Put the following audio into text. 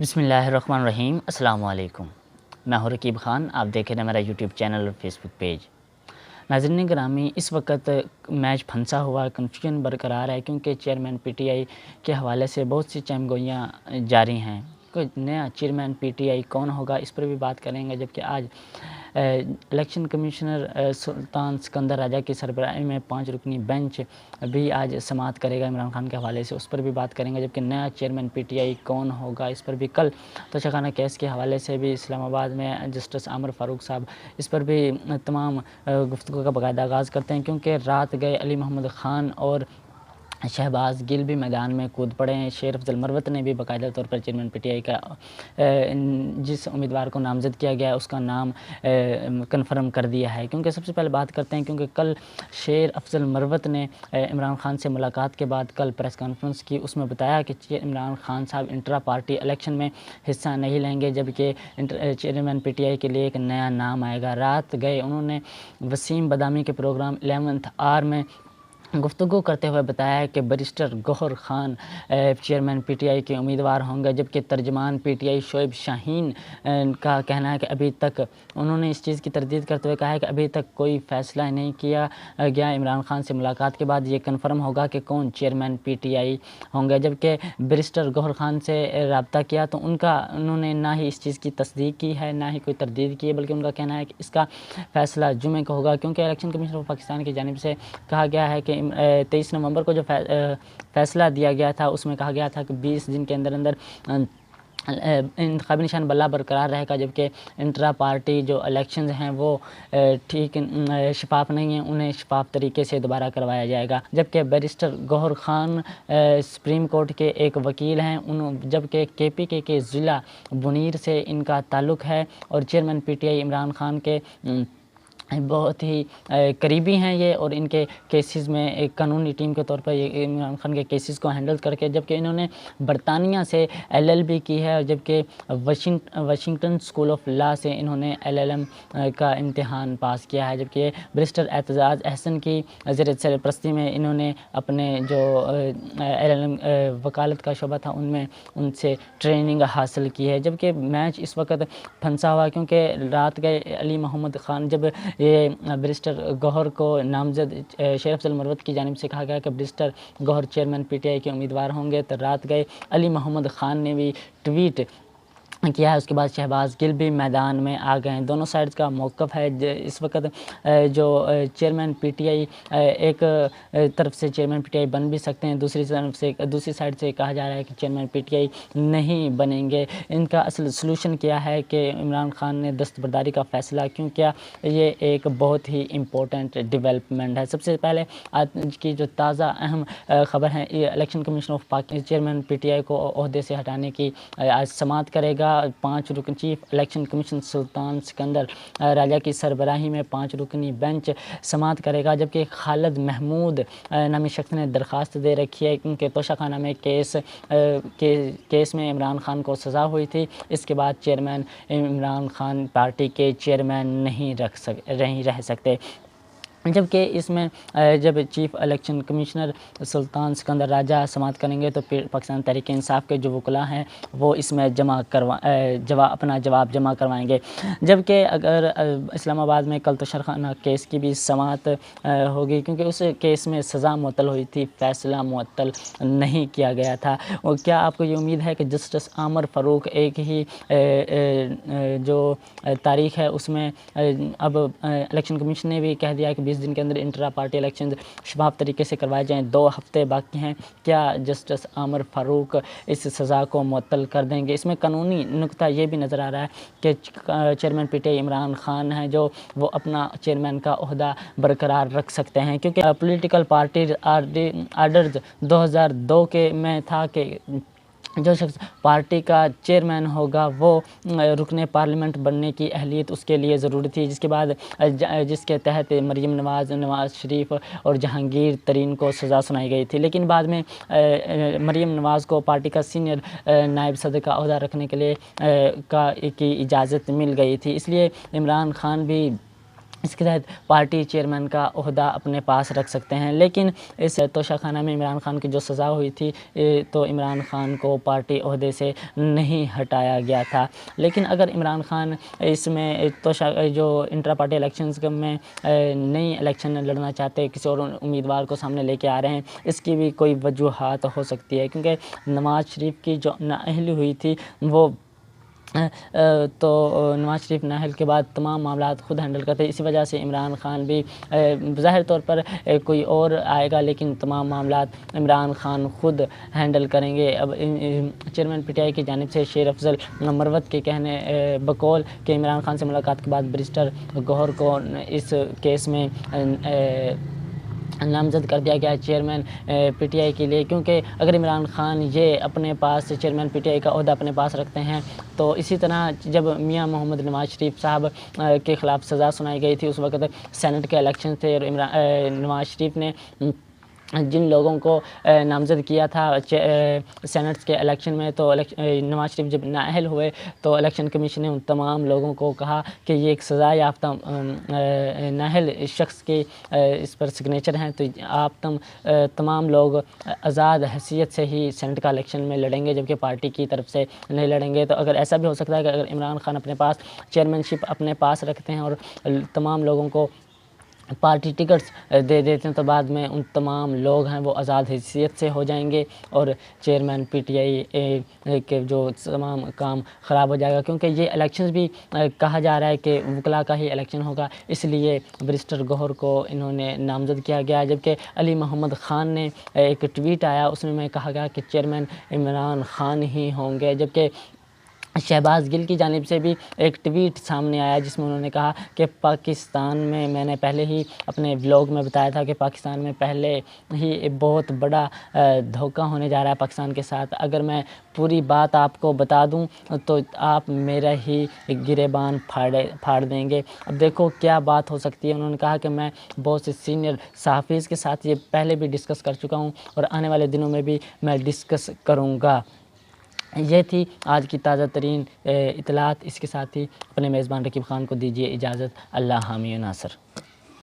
बिस्मिल्लाहिर्रहमानिर्रहीम। अस्सलाम वालेकुम। मैं हूं रकीब ख़ान। आप देख रहे हैं मेरा यूट्यूब चैनल और फेसबुक पेज। नाज़रीन ग्रामी, इस वक्त मैच फंसा हुआ, कन्फ्यूजन बरकरार है क्योंकि चेयरमैन पीटीआई के हवाले से बहुत सी चमगोइयाँ जारी हैं। कोई नया चेयरमैन पीटीआई कौन होगा, इस पर भी बात करेंगे। जबकि आज इलेक्शन कमिश्नर सुल्तान सिकंदर राजा की सरबराही में 5 रुकनी बेंच भी आज समाअत करेगा इमरान खान के हवाले से, उस पर भी बात करेंगे। जबकि नया चेयरमैन पीटीआई कौन होगा, इस पर भी कल तोशाखाना केस के हवाले से भी इस्लामाबाद में जस्टिस आमिर फ़ारूक साहब, इस पर भी तमाम गुफ्तगू का बाकायदा आगाज़ करते हैं। क्योंकि रात गए अली मोहम्मद ख़ान और शहबाज गिल भी मैदान में कूद पड़े हैं। शेर अफजल मरवत ने भी बाकायदा तौर पर चेयरमैन पीटीआई का जिस उम्मीदवार को नामज़द किया गया है उसका नाम कन्फर्म कर दिया है। क्योंकि सबसे पहले बात करते हैं, क्योंकि कल शेर अफजल मरवत ने इमरान खान से मुलाकात के बाद कल प्रेस कॉन्फ्रेंस की, उसमें बताया कि इमरान खान साहब इंट्रा पार्टी इलेक्शन में हिस्सा नहीं लेंगे, जबकि चेयरमैन पीटीआई के लिए एक नया नाम आएगा। रात गए उन्होंने वसीम बदामी के प्रोग्राम 11th आवर में गुफ्तगू करते हुए बताया है कि barrister Gohar Khan chairman PTI के उम्मीदवार होंगे। जबकि तर्जमान पीटीआई शोएब शाहीन का कहना है कि अभी तक उन्होंने इस चीज़ की तरदीद करते हुए कहा है कि अभी तक कोई फ़ैसला नहीं किया गया। इमरान खान से मुलाकात के बाद ये कन्फर्म होगा कि कौन चेयरमैन पीटीआई होंगे। जबकि बैरिस्टर गौहर ख़ान से रब्ता किया तो उन्होंने ना ही इस चीज़ की तस्दीक की है, ना ही कोई तरदीद की है, बल्कि उनका कहना है कि इसका फ़ैसला जुमे को होगा। क्योंकि इलेक्शन कमीशन ऑफ पाकिस्तान की जानिब से कहा गया है कि 23 नवंबर को जो फ़ैसला दिया गया था उसमें कहा गया था कि 20 दिन के अंदर इंतखाबी निशान बल्ला बरकरार रहेगा। जबकि इंट्रा पार्टी जो इलेक्शंस हैं वो ठीक शफाफ नहीं हैं, उन्हें शफाफ तरीके से दोबारा करवाया जाएगा। जबकि barrister Gohar Khan supreme court के एक वकील हैं, जबकि केपीके के ज़िला बुनीर से इनका ताल्लुक़ है और चेयरमैन पीटीआई इमरान खान के बहुत ही करीबी हैं ये, और इनके केसेस में एक कानूनी टीम के तौर पर ये इमरान खान के केसेस को हैंडल करके, जबकि इन्होंने बरतानिया से एलएलबी की है, जबकि वाशिंगटन स्कूल ऑफ लॉ से इन्होंने एलएलएम का इम्तिहान पास किया है। जबकि एब्रिस्टर एतजाज़ अहसन की ज़ेर सरपरस्ती में इन्होंने अपने जो एलएलएम वकालत का शोबा था उनमें उनसे ट्रेनिंग हासिल की है। जबकि मैच इस वक्त फंसा हुआ क्योंकि रात गए अली मोहम्मद ख़ान, जब ये बैरिस्टर गौहर को नामज़द शेर अफजल मरवत की जानिब से कहा गया कि बैरिस्टर गौहर चेयरमैन पीटीआई के उम्मीदवार होंगे, तो रात गए अली मोहम्मद ख़ान ने भी ट्वीट किया है। उसके बाद शहबाज गिल भी मैदान में आ गए हैं। दोनों साइड्स का मौक़िफ़ है इस वक्त। जो चेयरमैन पीटीआई एक तरफ से चेयरमैन पीटीआई बन भी सकते हैं, दूसरी साइड से कहा जा रहा है कि चेयरमैन पीटीआई नहीं बनेंगे। इनका असल सलूशन क्या है कि इमरान खान ने दस्तबरदारी का फ़ैसला क्यों किया, ये एक बहुत ही इम्पोर्टेंट डेवलपमेंट है। सबसे पहले आज की जो ताज़ा अहम ख़बर है, election commission of Pakistan chairman PTI को ओहदे से हटाने की आज समाअत करेगा। 5 रुकन चीफ इलेक्शन कमीशन सुल्तान सिकंदर राजा की सरबराही में 5 रुकनी बेंच समाअत करेगा। जबकि खालिद महमूद नामी शख्स ने दरख्वास्त दे रखी है क्योंकि तोशाखाना में केस में इमरान खान को सज़ा हुई थी। इसके बाद चेयरमैन इमरान खान पार्टी के चेयरमैन नहीं रह सकते। जबकि इसमें जब चीफ़ इलेक्शन कमिश्नर सुल्तान सिकंदर राजा समाअत करेंगे तो पाकिस्तान तहरीक इंसाफ के जो वकला हैं वो इसमें अपना जवाब जमा करवाएंगे। जबकि अगर इस्लामाबाद में कल तोशाखाना केस की भी समाअत होगी, क्योंकि उस केस में सज़ा मुअत्तल हुई थी, फ़ैसला मुअत्तल नहीं किया गया था। और क्या आपको ये उम्मीद है कि जस्टिस आमिर फ़ारूक एक ही जो तारीख़ है उसमें अब इलेक्शन कमीशन ने भी कह दिया है कि 20 दिन के अंदर इंट्रा पार्टी इलेक्शन शफाफ तरीके से करवाए जाएँ। 2 हफ्ते बाकी हैं। क्या जस्टिस आमिर फ़ारूक इस सज़ा को मुअत्तल कर देंगे? इसमें कानूनी नुक्ता ये भी नज़र आ रहा है कि चेयरमैन पीटीआई इमरान खान हैं जो वो अपना चेयरमैन का ओहदा बरकरार रख सकते हैं। क्योंकि पॉलिटिकल पार्टी आर्डर्स 2002 के में था कि जो शख्स पार्टी का चेयरमैन होगा वो रुकने पार्लियामेंट बनने की अहलियत उसके लिए ज़रूरी थी, जिसके तहत मरीम नवाज़ शरीफ और जहांगीर तरीन को सज़ा सुनाई गई थी। लेकिन बाद में मरीम नवाज़ को पार्टी का सीनियर नायब सदर का ओहदा रखने के लिए की इजाज़त मिल गई थी। इसलिए इमरान खान भी इसके तहत पार्टी चेयरमैन का ओहदा अपने पास रख सकते हैं। लेकिन इस तोशाखाना में इमरान खान की जो सज़ा हुई थी, तो इमरान खान को पार्टी ओहदे से नहीं हटाया गया था। लेकिन अगर इमरान खान इसमें जो इंट्रा पार्टी इलेक्शंस में नई इलेक्शन लड़ना चाहते, किसी और उम्मीदवार को सामने लेके आ रहे हैं, इसकी भी कोई वजूहात हो सकती है, क्योंकि नवाज़ शरीफ की जो नाअहली हुई थी वो तो नवाज़ शरीफ नाअहल के बाद तमाम मामलात ख़ुद हैंडल करते, इसी वजह से इमरान खान भी ज़ाहिर तौर पर कोई और आएगा, लेकिन तमाम मामलात इमरान खान ख़ुद हैंडल करेंगे। अब चेयरमैन पीटीआई की जानिब से शेर अफजल मरवत के कहने बकौल कि इमरान खान से मुलाकात के बाद बैरिस्टर गौहर को इस केस में नामज़द कर दिया गया चेयरमैन पीटीआई के लिए, क्योंकि अगर इमरान खान ये अपने पास चेयरमैन पीटीआई का ओहदा अपने पास रखते हैं, तो इसी तरह जब मियां मोहम्मद नवाज़ शरीफ साहब के ख़िलाफ़ सज़ा सुनाई गई थी, उस वक्त सेनेट के इलेक्शन थे और नवाज़ शरीफ ने जिन लोगों को नामज़द किया था सेनेट्स के इलेक्शन में, तो नवाज़ शरीफ जब नाअहल हुए तो इलेक्शन कमीशन ने उन तमाम लोगों को कहा कि ये एक सज़ा याफ्ता नाअहल शख्स के इस पर सिग्नेचर हैं, तो आप तमाम लोग आज़ाद हैसियत से ही सेनेट का इलेक्शन में लड़ेंगे, जबकि पार्टी की तरफ से नहीं लड़ेंगे। तो अगर ऐसा भी हो सकता है कि अगर इमरान खान अपने पास चेयरमैनशिप अपने पास रखते हैं और तमाम लोगों को पार्टी टिकट्स दे देते हैं, तो बाद में उन तमाम लोग हैं वो आज़ाद हैसियत से हो जाएंगे और चेयरमैन पीटीआई के जो तमाम काम ख़राब हो जाएगा, क्योंकि ये इलेक्शंस भी कहा जा रहा है कि वकला का ही इलेक्शन होगा, इसलिए बैरिस्टर गौहर को इन्होंने नामज़द किया गया। जबकि अली मोहम्मद ख़ान ने एक ट्वीट आया, उसमें कहा गया कि चेयरमैन इमरान खान ही होंगे, जबकि शहबाज गिल की जानिब से भी एक ट्वीट सामने आया जिसमें उन्होंने कहा कि पाकिस्तान में, मैंने पहले ही अपने व्लॉग में बताया था कि पाकिस्तान में पहले ही बहुत बड़ा धोखा होने जा रहा है पाकिस्तान के साथ। अगर मैं पूरी बात आपको बता दूं तो आप मेरा ही गिरेबान फाड़ देंगे। अब देखो क्या बात हो सकती है। उन्होंने कहा कि मैं बहुत से सीनियर सहाफ़ीज़ के साथ ये पहले भी डिस्कस कर चुका हूँ और आने वाले दिनों में भी मैं डिस्कस करूँगा। ये थी आज की ताज़ा तरीन इतलात। इसके साथ ही अपने मेज़बान रकीब ख़ान को दीजिए इजाज़त। अल्लाह हामी नासर।